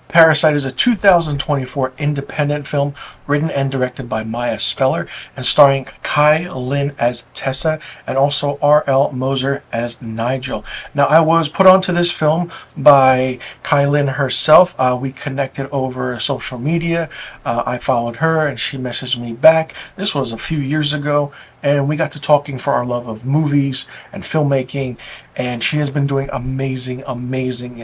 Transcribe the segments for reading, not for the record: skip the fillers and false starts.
Parasite is a 2024 independent film written and directed by Mya Speller and starring Kai Lynn as Tessa and also R.L. Moser as Nigel. Now, I was put onto this film by Kai Lynn herself. We connected over social media. I followed her and she messaged me back. This was a few years ago, and we got to talking for our love of movies and filmmaking, and she has been doing amazing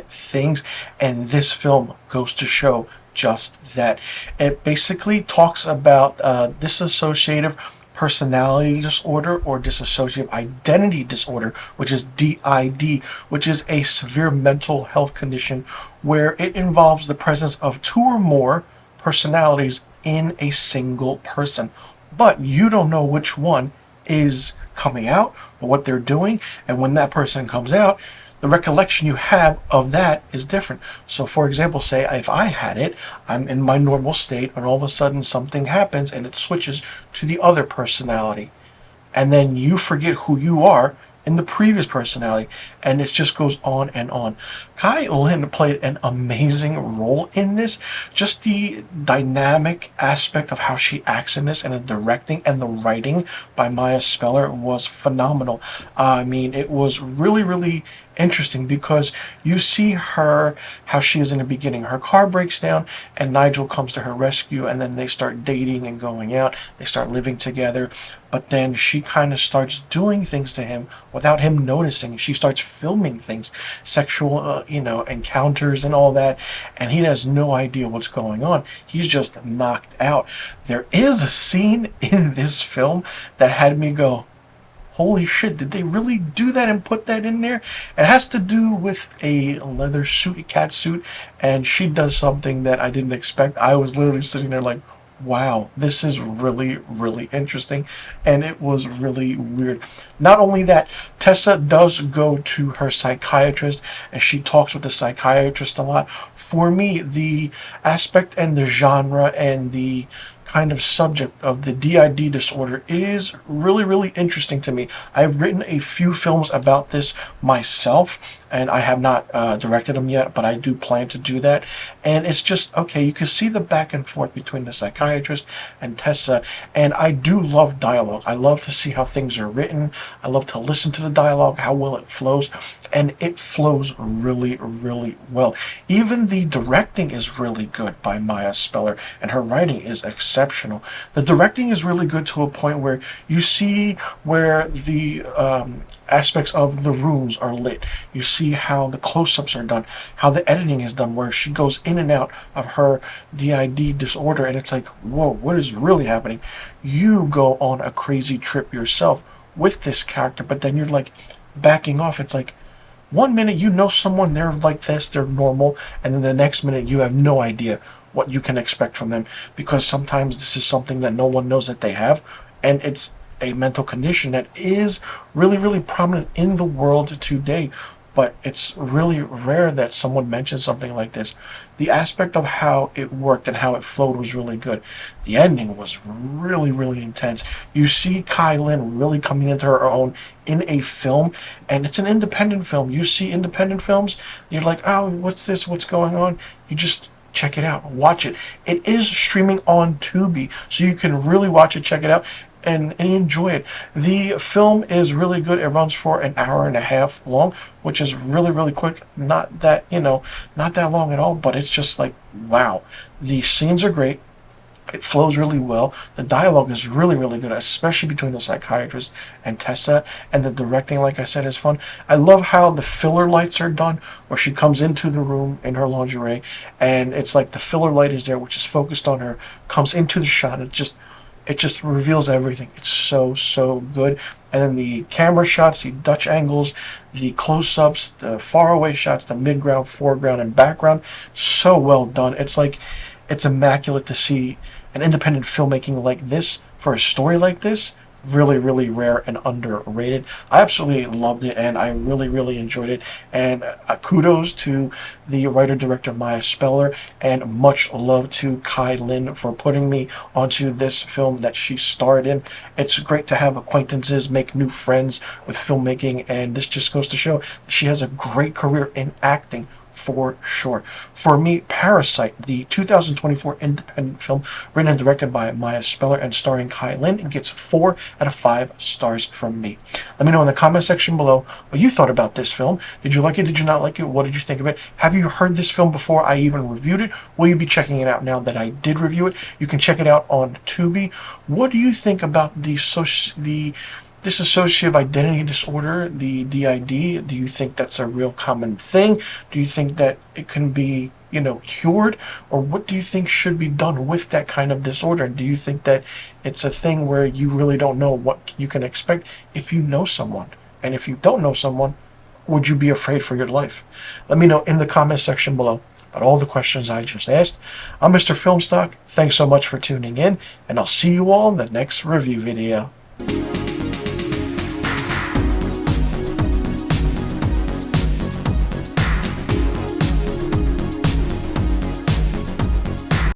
things, and this film goes to show just that. It basically talks about dissociative personality disorder or dissociative identity disorder, which is DID, which is a severe mental health condition where it involves the presence of two or more personalities in a single person. But you don't know which one is coming out or what they're doing, and when that person comes out, the recollection you have of that is different. So for example, say if I had it, I'm in my normal state, and all of a sudden something happens and it switches to the other personality, and then you forget who you are in the previous personality, and it just goes on and on. Kai Lynn played an amazing role in this. Just the dynamic aspect of how she acts in this, and the directing and the writing by Mya Speller was phenomenal. I mean, it was really interesting because you see her, how she is in the beginning. Her car breaks down and Nigel comes to her rescue, and then they start dating and going out. They start living together, but then she kind of starts doing things to him without him noticing. She starts filming things, sexual encounters and all that, and he has no idea what's going on. He's just knocked out. There is a scene in this film that had me go, holy shit, did they really do that and put that in there? It has to do with a leather suit, a cat suit, and she does something that I didn't expect. I was literally sitting there like, wow, this is really interesting, and it was really weird. Not only that, Tessa does go to her psychiatrist, and she talks with the psychiatrist a lot. For me, the aspect and the genre and the kind of subject of the DID disorder is really interesting to me. I've written a few films about this myself, and I have not directed them yet, but I do plan to do that. And it's just, okay, you can see the back and forth between the psychiatrist and Tessa, and I do love dialogue. I love to see how things are written. I love to listen to the dialogue, how well it flows, and it flows really well. Even the directing is really good by Mya Speller, and her writing is exceptional. The directing is really good to a point where you see where the aspects of the rooms are lit. You see how the close-ups are done, how the editing is done, where she goes in and out of her DID disorder, and it's like, whoa, what is really happening? You go on a crazy trip yourself with this character, but then you're like backing off. It's like, one minute you know someone, they're like this, they're normal, and then the next minute you have no idea what you can expect from them, because sometimes this is something that no one knows that they have, and it's a mental condition that is really prominent in the world today, but it's really rare that someone mentions something like this. The aspect of how it worked and how it flowed was really good. The ending was really intense. You see Kai Lynn really coming into her own in a film, and it's an independent film. You see independent films, you're like, oh, what's this? What's going on? You just check it out, watch it. It is streaming on Tubi, so you can really watch it, check it out, and enjoy it. The film is really good. It runs for an hour and a half long, which is really quick. Not that, not that long at all, but it's just like, wow. The scenes are great. It flows really well. The dialogue is really good, especially between the psychiatrist and Tessa, and the directing, like I said, is fun. I love how the filler lights are done, where she comes into the room in her lingerie, and it's like the filler light is there, which is focused on her, comes into the shot. It just reveals everything. It's so good. And then the camera shots, the Dutch angles, the close-ups, the faraway shots, the mid-ground, foreground, and background, so well done. It's like, it's immaculate to see an independent filmmaking like this for a story like this. Really rare and underrated. I absolutely loved it, and I really enjoyed it, and kudos to the writer-director Mya Speller, and much love to Kai Lynn for putting me onto this film that she starred in. It's great to have acquaintances, make new friends with filmmaking, and this just goes to show she has a great career in acting for sure. For me, Parasite, the 2024 independent film written and directed by Mya Speller and starring Kai Lynn, gets 4 out of 5 stars from me. Let me know in the comment section below what you thought about this film. Did you like it? Did you not like it? What did you think of it? Have you heard this film before I even reviewed it? Will you be checking it out now that I did review it? You can check it out on Tubi. What do you think about the dissociative identity disorder, the DID? Do you think that's a real common thing? Do you think that it can be, cured? Or what do you think should be done with that kind of disorder? Do you think that it's a thing where you really don't know what you can expect if you know someone? And if you don't know someone, would you be afraid for your life? Let me know in the comment section below about all the questions I just asked. I'm Mr. Filmstock. Thanks so much for tuning in, and I'll see you all in the next review video.